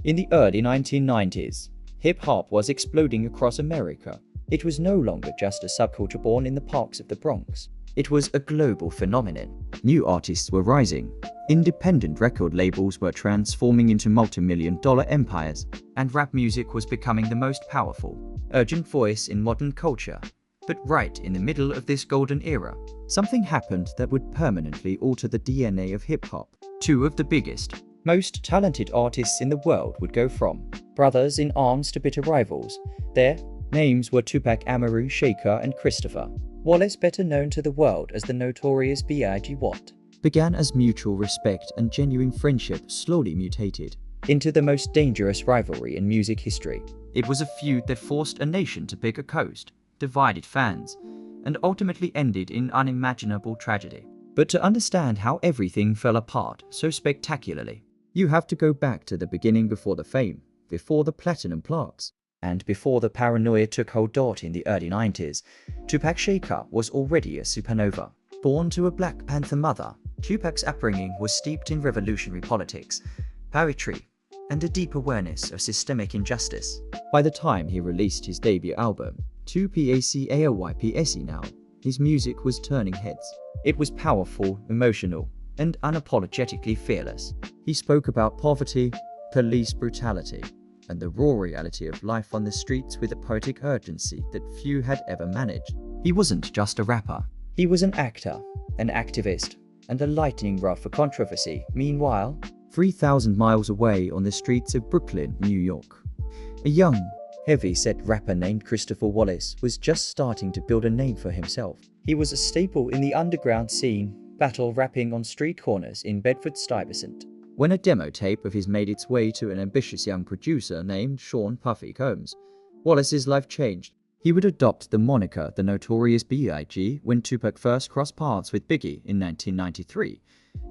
In the early 1990s, hip-hop was exploding across America. It was no longer just a subculture born in the parks of the Bronx. It was a global phenomenon. New artists were rising. Independent record labels were transforming into multi-million-dollar empires, and rap music was becoming the most powerful, urgent voice in modern culture. But right in the middle of this golden era, something happened that would permanently alter the DNA of hip-hop. Two of the biggest, most talented artists in the world would go from brothers in arms to bitter rivals. Their names were Tupac Amaru Shakur and Christopher Wallace, better known to the world as the notorious B.I.G. Began as mutual respect and genuine friendship slowly mutated into the most dangerous rivalry in music history. It was a feud that forced a nation to pick a coast, divided fans, and ultimately ended in unimaginable tragedy. But to understand how everything fell apart so spectacularly, you have to go back to the beginning, before the fame, before the platinum plaques, and before the paranoia took hold. In the early 90s, Tupac Shakur was already a supernova. Born to a Black Panther mother, Tupac's upbringing was steeped in revolutionary politics, poetry, and a deep awareness of systemic injustice. By the time he released his debut album, Tupac Now, his music was turning heads. It was powerful, emotional, and unapologetically fearless. He spoke about poverty, police brutality, and the raw reality of life on the streets with a poetic urgency that few had ever managed. He wasn't just a rapper. He was an actor, an activist, and a lightning rod for controversy. Meanwhile, 3,000 miles away on the streets of Brooklyn, New York, a young, heavy-set rapper named Christopher Wallace was just starting to build a name for himself. He was a staple in the underground scene, battle rapping on street corners in Bedford-Stuyvesant. When a demo tape of his made its way to an ambitious young producer named Sean Puffy Combs, Wallace's life changed. He would adopt the moniker The Notorious B.I.G. when Tupac first crossed paths with Biggie in 1993.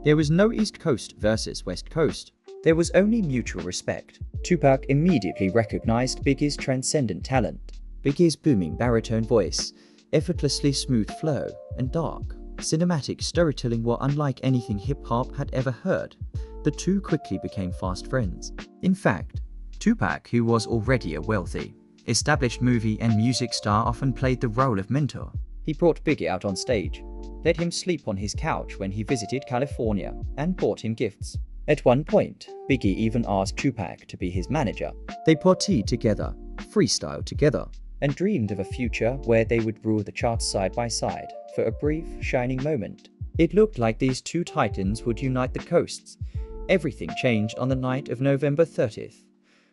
There was no East Coast versus West Coast. There was only mutual respect. Tupac immediately recognized Biggie's transcendent talent. Biggie's booming baritone voice, effortlessly smooth flow, and dark, cinematic storytelling were unlike anything hip-hop had ever heard. The two quickly became fast friends. In fact, Tupac, who was already a wealthy, established movie and music star, often played the role of mentor. He brought Biggie out on stage, let him sleep on his couch when he visited California, and bought him gifts. At one point, Biggie even asked Tupac to be his manager. They partied together, freestyled together, and dreamed of a future where they would rule the charts side by side. For a brief, shining moment, it looked like these two titans would unite the coasts. Everything changed on the night of November 30th,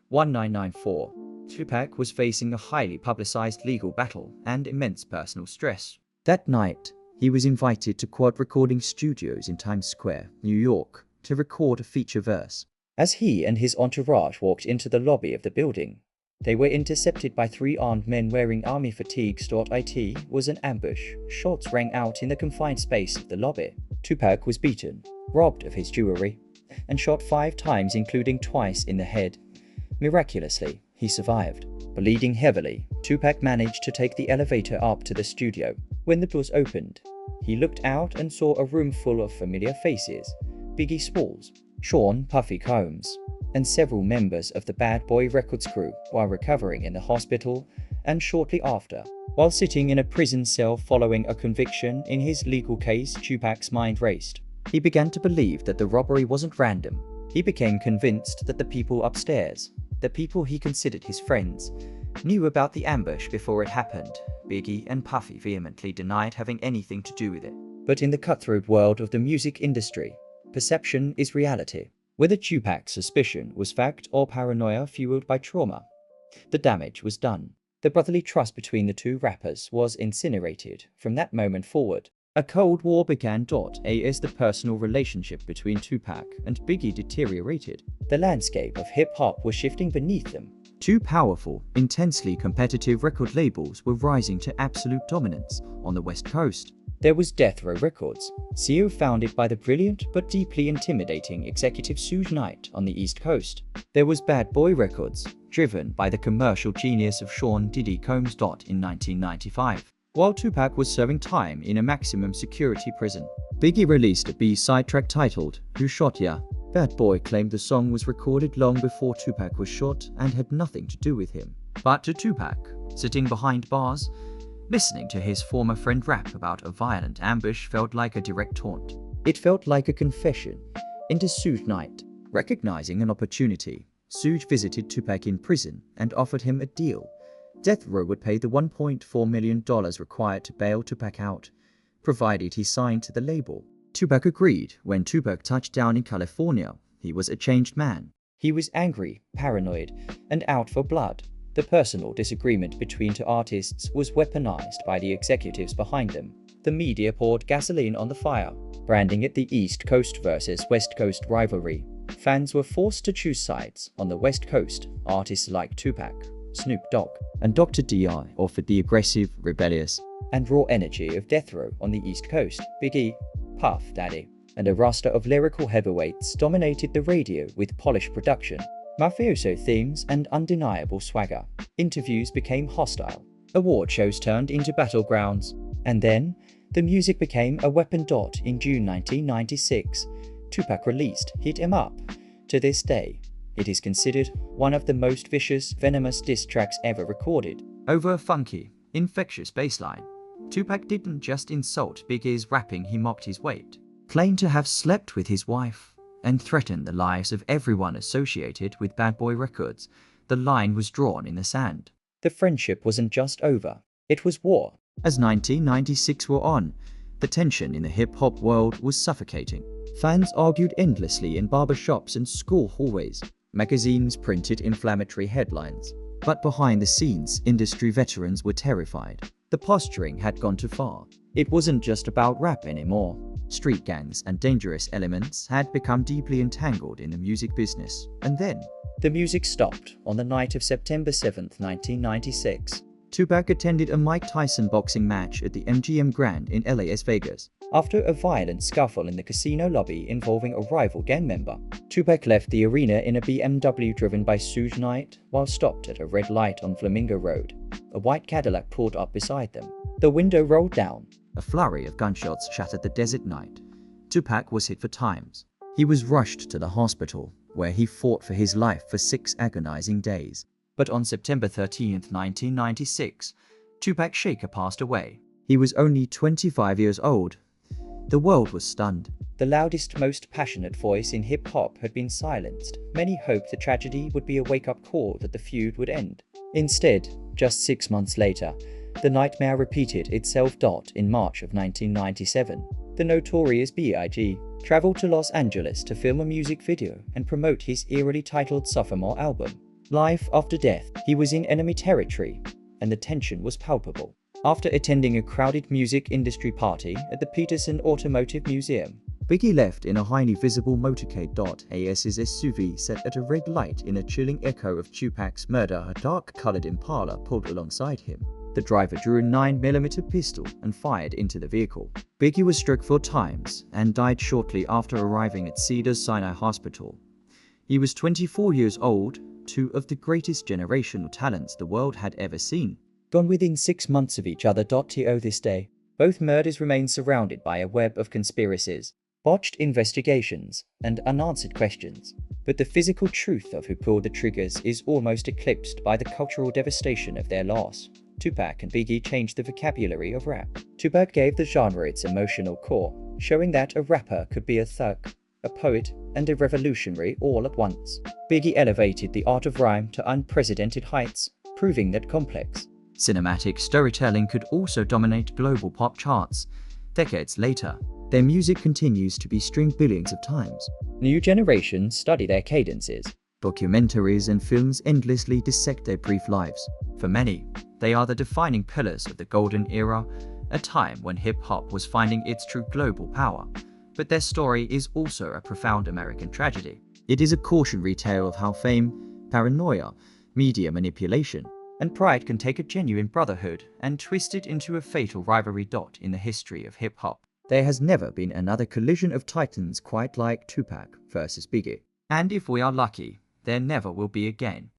1994. Tupac was facing a highly publicized legal battle and immense personal stress. That night, he was invited to Quad Recording Studios in Times Square, New York, to record a feature verse. As he and his entourage walked into the lobby of the building, they were intercepted by three armed men wearing army fatigues. It was an ambush. Shots rang out in the confined space of the lobby. Tupac was beaten, robbed of his jewelry, and shot 5 times, including twice in the head. Miraculously, he survived. Bleeding heavily, Tupac managed to take the elevator up to the studio. When the doors opened, he looked out and saw a room full of familiar faces: Biggie Smalls, Sean Puffy Combs, and several members of the Bad Boy Records crew. While recovering in the hospital, and shortly after, while sitting in a prison cell following a conviction in his legal case, Tupac's mind raced. He began to believe that the robbery wasn't random. He became convinced that the people upstairs, the people he considered his friends, knew about the ambush before it happened. Biggie and Puffy vehemently denied having anything to do with it. But in the cutthroat world of the music industry, perception is reality. Whether Tupac's suspicion was fact or paranoia fueled by trauma, the damage was done. The brotherly trust between the two rappers was incinerated. From that moment forward, a Cold War began. As the personal relationship between Tupac and Biggie deteriorated, the landscape of hip-hop was shifting beneath them. Two powerful, intensely competitive record labels were rising to absolute dominance on the West Coast. There was Death Row Records, founded by the brilliant but deeply intimidating executive Suge Knight on the East Coast. There was Bad Boy Records, driven by the commercial genius of Sean Diddy Combs. In 1995, while Tupac was serving time in a maximum security prison, Biggie released a B-side track titled Who Shot Ya?, Bad Boy claimed the song was recorded long before Tupac was shot and had nothing to do with him. But to Tupac, sitting behind bars, listening to his former friend rap about a violent ambush felt like a direct taunt. It felt like a confession into Suge Knight. Recognizing an opportunity, Suge visited Tupac in prison and offered him a deal. Death Row would pay the $1.4 million required to bail Tupac out, provided he signed to the label. Tupac agreed. When Tupac touched down in California, he was a changed man. He was angry, paranoid, and out for blood. The personal disagreement between two artists was weaponized by the executives behind them. The media poured gasoline on the fire, branding it the East Coast versus West Coast rivalry. Fans were forced to choose sides. On the West Coast, artists like Tupac, Snoop Dogg, and Dr. D.I. offered the aggressive, rebellious, and raw energy of Death Row. On the East Coast, Biggie, Puff Daddy, and a roster of lyrical heavyweights dominated the radio with polished production, mafioso themes, and undeniable swagger. Interviews became hostile. Award shows turned into battlegrounds. And then, the music became a weapon. In June 1996, Tupac released Hit 'Em Up. To this day, it is considered one of the most vicious, venomous diss tracks ever recorded. Over a funky, infectious bassline, Tupac didn't just insult Biggie's rapping, he mocked his weight, claimed to have slept with his wife, and threatened the lives of everyone associated with Bad Boy Records. The line was drawn in the sand. The friendship wasn't just over, it was war. As 1996 wore on, the tension in the hip-hop world was suffocating. Fans argued endlessly in barbershops and school hallways. Magazines printed inflammatory headlines. But behind the scenes, industry veterans were terrified. The posturing had gone too far. It wasn't just about rap anymore. Street gangs and dangerous elements had become deeply entangled in the music business. And then, the music stopped on the night of September 7, 1996. Tupac attended a Mike Tyson boxing match at the MGM Grand in Las Vegas. After a violent scuffle in the casino lobby involving a rival gang member, Tupac left the arena in a BMW driven by Suge Knight while stopped at a red light on Flamingo Road. A white Cadillac pulled up beside them. The window rolled down. A flurry of gunshots shattered the desert night. Tupac was hit 4 times. He was rushed to the hospital, where he fought for his life for 6 agonizing days. But on September 13, 1996, Tupac Shakur passed away. He was only 25 years old. The world was stunned. The loudest, most passionate voice in hip-hop had been silenced. Many hoped the tragedy would be a wake-up call that the feud would end. Instead, just 6 months later, the nightmare repeated itself. In March of 1997, the notorious B.I.G. traveled to Los Angeles to film a music video and promote his eerily titled sophomore album. Life after death, he was in enemy territory, and the tension was palpable. After attending a crowded music industry party at the Peterson Automotive Museum, Biggie left in a highly visible motorcade. As his SUV sat at a red light in a chilling echo of Tupac's murder, a dark-colored Impala pulled alongside him. The driver drew a 9mm pistol and fired into the vehicle. Biggie was struck 4 times and died shortly after arriving at Cedars-Sinai Hospital. He was 24 years old, 2 of the greatest generational talents the world had ever seen, gone within 6 months of each other. To this day, both murders remain surrounded by a web of conspiracies, botched investigations, and unanswered questions. But the physical truth of who pulled the triggers is almost eclipsed by the cultural devastation of their loss. Tupac and Biggie changed the vocabulary of rap. Tupac gave the genre its emotional core, showing that a rapper could be a thug, a poet, and a revolutionary all at once. Biggie elevated the art of rhyme to unprecedented heights, proving that complex, cinematic storytelling could also dominate global pop charts. Decades later, their music continues to be streamed billions of times. New generations study their cadences. Documentaries and films endlessly dissect their brief lives. For many, they are the defining pillars of the golden era, a time when hip-hop was finding its true global power. But their story is also a profound American tragedy. It is a cautionary tale of how fame, paranoia, media manipulation, and pride can take a genuine brotherhood and twist it into a fatal rivalry. In the history of hip-hop, there has never been another collision of titans quite like Tupac versus Biggie. And if we are lucky, there never will be again.